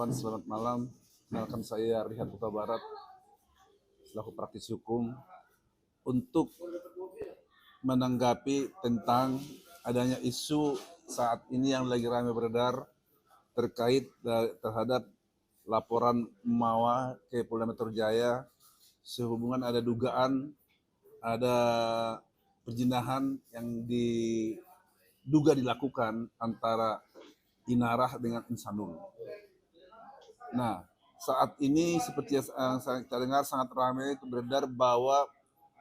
kawan-kawan, selamat malam. Kenalkan saya Rihat Huta Barat, selaku praktisi hukum, untuk menanggapi tentang adanya isu saat ini yang lagi ramai beredar terkait terhadap laporan Mawa ke Polda Metro Jaya sehubungan ada dugaan ada perjinahan yang diduga dilakukan antara Inarah dengan Insanul. Nah, saat ini seperti yang kita dengar sangat ramai beredar bahwa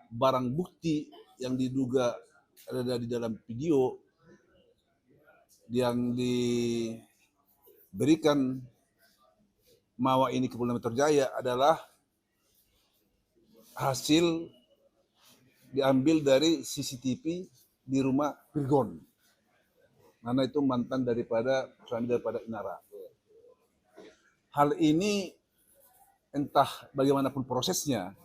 barang bukti yang diduga ada di dalam video yang diberikan Mawa ini ke Polda Metro Jaya adalah hasil diambil dari CCTV di rumah Virgon. Karena itu mantan daripada suami daripada Inara. Hal ini entah bagaimanapun prosesnya,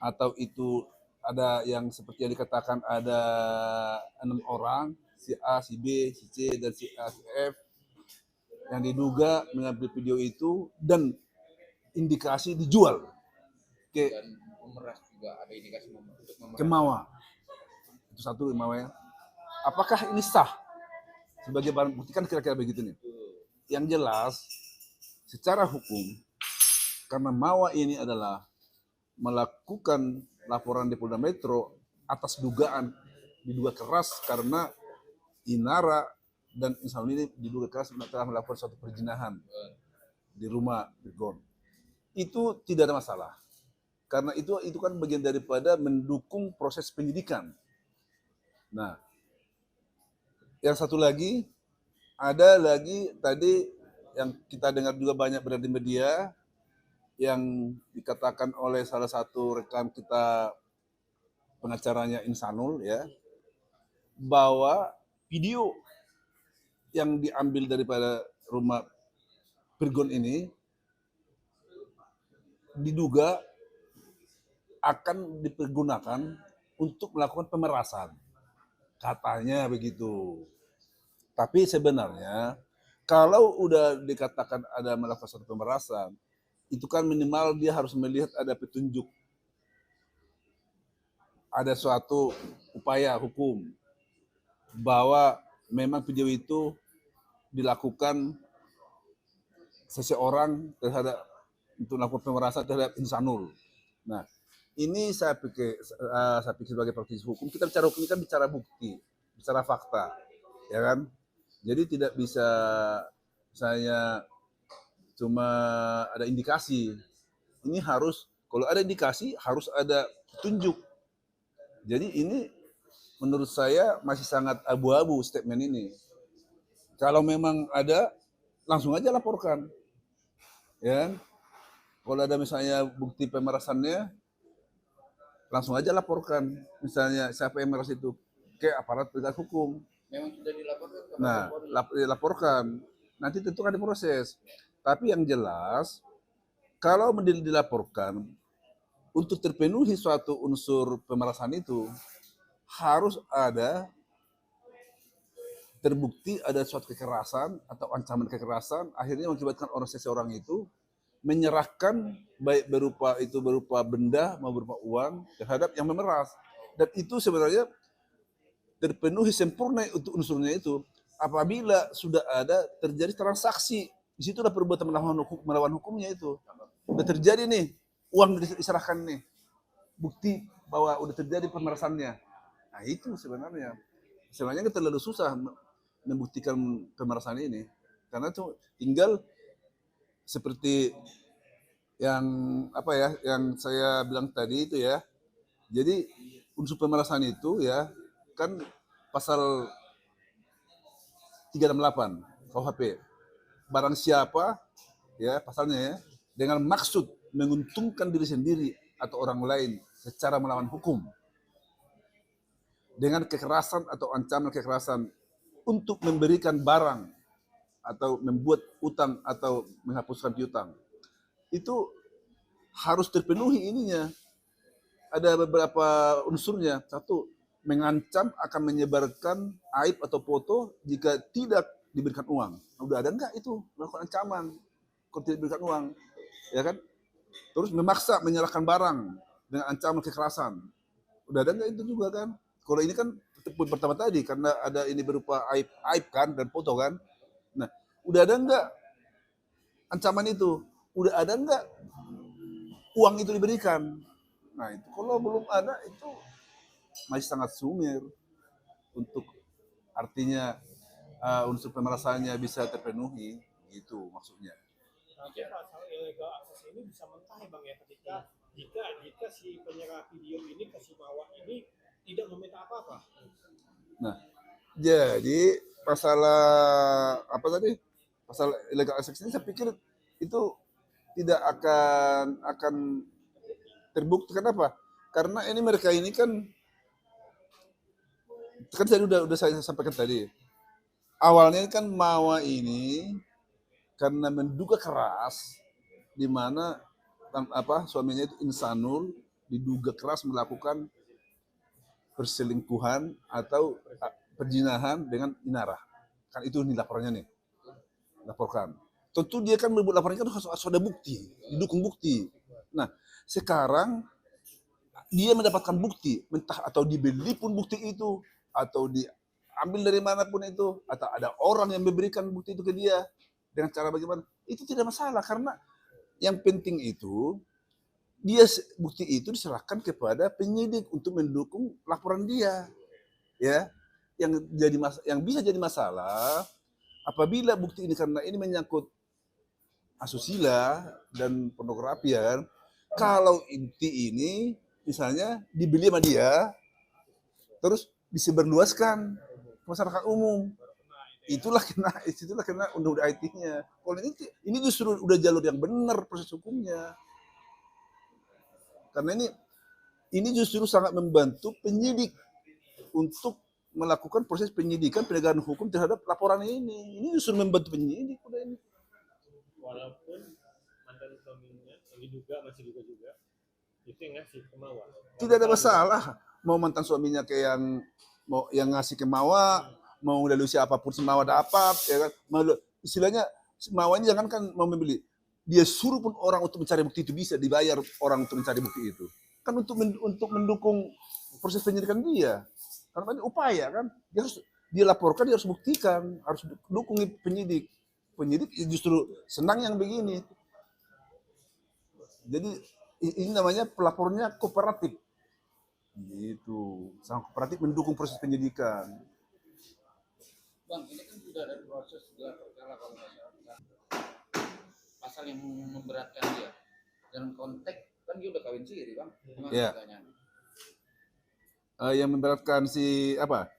atau itu ada yang seperti yang dikatakan ada 6 orang, si A, si B, si C, dan si A, si F, yang diduga mengambil video itu dan indikasi dijual ke memeras juga ada indikasi untuk memeras. ke Mawa. Itu satu Mawa ya. Apakah ini sah sebagai barang bukti? Kan kira-kira begitu nih. Yang jelas secara hukum, karena Mawa ini adalah melakukan laporan di Polda Metro atas diduga keras karena Inara dan Insanul ini diduga keras telah melakukan suatu perjinahan di rumah Virgon. Itu tidak ada masalah. Karena itu kan bagian daripada mendukung proses penyidikan. Nah, yang satu lagi, ada lagi tadi yang kita dengar juga banyak berada di media, yang dikatakan oleh salah satu rekan kita, pengacaranya Insanul ya, bahwa video yang diambil daripada rumah Virgon ini diduga akan dipergunakan untuk melakukan pemerasan. Katanya begitu. Tapi sebenarnya kalau udah dikatakan ada melakukan suatu pemerasan, itu kan minimal dia harus melihat ada petunjuk, ada suatu upaya hukum bahwa memang video itu dilakukan seseorang terhadap untuk melakukan pemerasan terhadap Insanul. Nah, ini saya pikir sebagai praktisi hukum, kita bicara hukum ini kan bicara bukti, bicara fakta, ya kan? Jadi tidak bisa saya cuma ada indikasi. Ini harus, kalau ada indikasi harus ada petunjuk. Jadi ini menurut saya masih sangat abu-abu statement ini. Kalau memang ada, langsung aja laporkan. Ya. Kalau ada misalnya bukti pemerasannya, langsung aja laporkan. Misalnya siapa yang memeras itu ke aparat penegak hukum. Memang sudah dilaporkan. Nah, dilaporkan. Nanti tentu akan diproses. Tapi yang jelas, kalau dilaporkan, untuk terpenuhi suatu unsur pemerasan itu, harus ada terbukti ada suatu kekerasan atau ancaman kekerasan, akhirnya mengakibatkan seseorang itu menyerahkan baik berupa benda maupun berupa uang terhadap yang memeras. Dan itu sebenarnya terpenuhi sempurna untuk unsurnya itu apabila sudah ada terjadi transaksi. Disitulah perbuatan melawan hukumnya itu. Udah terjadi nih, uang diserahkan nih, bukti bahwa udah terjadi pemerasannya. Nah itu sebenarnya kita terlalu susah membuktikan pemerasan ini, karena itu tinggal seperti yang yang saya bilang tadi itu ya. Jadi unsur pemerasan itu ya kan pasal 368 KUHP. Barang siapa ya pasalnya ya dengan maksud menguntungkan diri sendiri atau orang lain secara melawan hukum dengan kekerasan atau ancaman kekerasan untuk memberikan barang atau membuat utang atau menghapuskan piutang, itu harus terpenuhi ininya. Ada beberapa unsurnya. Satu, mengancam akan menyebarkan aib atau foto jika tidak diberikan uang. Udah ada enggak itu melakukan ancaman? kalau tidak diberikan uang, ya kan? Terus memaksa menyerahkan barang dengan ancaman kekerasan. Udah ada nggak itu juga kan? Kalau ini kan pun pertama tadi karena ada ini berupa aib kan dan foto kan. Nah, udah ada nggak ancaman itu? Udah ada nggak uang itu diberikan? Nah itu kalau belum ada itu masih sangat sumir untuk artinya unsur pemerasannya bisa terpenuhi, gitu maksudnya. Nanti pasal illegal access ini bisa mentah ya Bang ya jika si penyerah video ini ke si Mawa ini tidak meminta apa-apa. Nah, jadi masalah apa tadi? Masalah illegal access ini saya pikir itu tidak akan terbukti. Kenapa? Karena ini mereka ini kan saya udah saya sampaikan tadi. Awalnya kan Mawa ini karena menduga keras di mana suaminya itu Insanul diduga keras melakukan perselingkuhan atau perzinahan dengan Inara. Kan itu nih laporannya nih. Laporkan. Tentu dia kan membuat laporan kan harus ada bukti, didukung bukti. Nah, sekarang dia mendapatkan bukti, entah atau dibeli pun bukti itu, atau diambil dari manapun itu, atau ada orang yang memberikan bukti itu ke dia dengan cara bagaimana, itu tidak masalah karena yang penting itu bukti itu diserahkan kepada penyidik untuk mendukung laporan dia, ya. Yang bisa jadi masalah apabila bukti ini karena ini menyangkut asusila dan pornografi ya kan, kalau inti ini misalnya dibeli sama dia, terus disebarluaskan ke masyarakat umum, itulah kena undang-undang IT-nya. Kalau ini justru udah jalur yang benar proses hukumnya, karena ini justru sangat membantu penyidik untuk melakukan proses penyidikan penegakan hukum terhadap laporan ini. Ini justru membantu penyidik udah ini. Walaupun mantan suaminya masih diduga juga itu yang ngasih ke Mawa. Tidak ada masalah. Mau mantan suaminya kayak yang ngasih ke Mawa, mau dari siapapun si Mawa dapat, ya kan? Istilahnya Mawa ini jangan kan mau membeli. Dia suruh pun orang untuk mencari bukti itu bisa dibayar orang untuk mencari bukti itu. Kan untuk mendukung proses penyidikan dia. Karena ini upaya kan, dia laporkan, dia harus buktikan, harus dukung penyidik. Penyidik justru senang yang begini. Jadi ini namanya pelapornya kooperatif. Gitu, sangat kooperatif mendukung proses penyidikan. Bang, ini kan sudah ada proses gelar perkara kalau nggak salah. Pasal yang memberatkan dia. Dalam konteks kan dia udah kawin siri, Bang. Iya. Yang memberatkan si apa?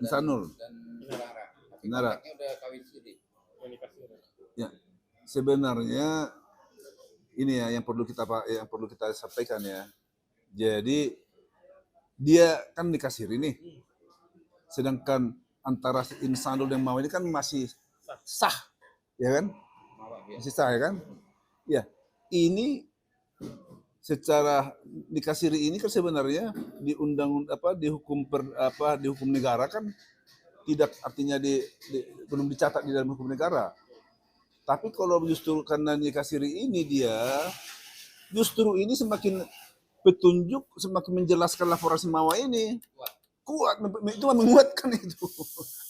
Insanul dan Inara. Tapi Inara. konteksnya udah kawin siri. Ya, sebenarnya ini ya yang perlu kita sampaikan ya. Jadi dia kan dikasih ini, sedangkan antara Insanul dan Mawa ini kan masih sah, ya kan? Masih sah ya kan? Ya, ini secara dikasiri ini kan sebenarnya di di hukum negara kan tidak artinya belum dicatat di dalam hukum negara. Tapi kalau justru karena dikasiri ini dia justru ini semakin petunjuk, semakin menjelaskan laporan si Mawa ini kuat, itu menguatkan itu.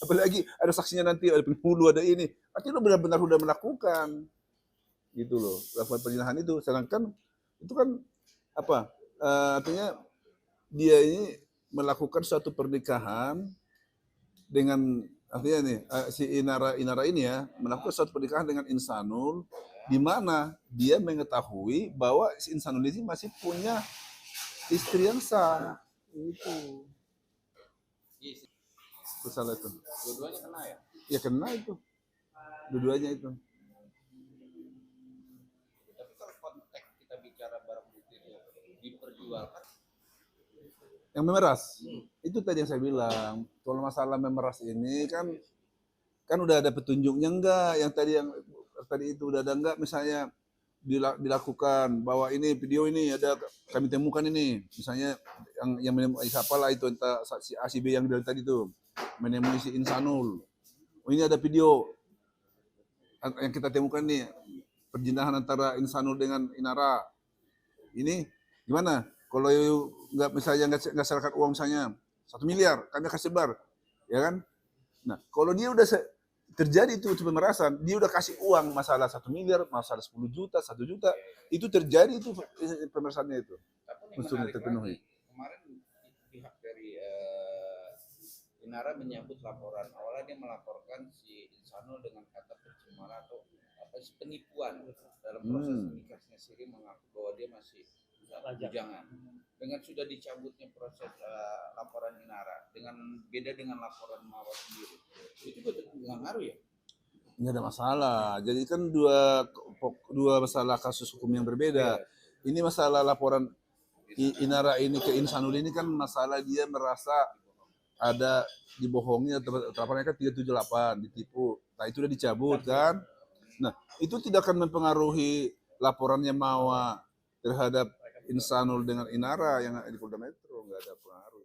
Apalagi ada saksinya nanti, ada penghulu, ada ini, artinya benar-benar sudah melakukan gitu loh, laporan perzinahan itu. Sedangkan itu kan artinya dia ini melakukan suatu pernikahan dengan artinya nih si Inara ini ya melakukan suatu pernikahan dengan Insanul di mana dia mengetahui bahwa si Insanul ini masih punya istri yang sah itu. Salah itu. Dua-duanya kena ya? Ya kena itu. Dua-duanya itu. Tapi kalau konteks kita bicara barang bukti diperjualkan. Yang memeras. Itu tadi yang saya bilang. Kalau masalah memeras ini kan udah ada petunjuknya enggak? Yang tadi itu udah ada enggak? Misalnya dilakukan bahwa ini video ini ada kami temukan ini, misalnya yang menemui siapalah itu entah si A si B yang dari tadi itu menemui si Insanul. Oh, ini ada video yang kita temukan nih perjinahan antara Insanul dengan Inara. Ini gimana? Kalau nggak misalnya nggak serahkan uang misalnya 1 miliar, kami akan sebar, ya kan? Nah, kalau dia udah terjadi itu pemerasan, dia udah kasih uang masalah 1 miliar, masalah 10 juta, 1 juta, itu terjadi itu pemerasannya itu. Tapi yang Unsur menarik terpenuhi. lagi, kemarin pihak dari Inara menyambut laporan. Awalnya dia melaporkan si Insanul dengan kata pencemaran atau penipuan dalam proses nikahnya sendiri, mengaku bahwa dia masih bujangan. Dengan sudah dicabutnya proses laporan Inara, dengan beda dengan laporan Mawa sendiri, itu betul nggak ngaruh ya? Nggak ada masalah. Jadi kan dua masalah kasus hukum yang berbeda. Ini masalah laporan Inara ini ke Insanul ini kan masalah dia merasa ada dibohongi atau laporannya kan 378 ditipu. Nah itu udah dicabut kan. Nah itu tidak akan mempengaruhi laporannya Mawa terhadap Insanul dengan Inara yang di Polda Metro, nggak ada pengaruh.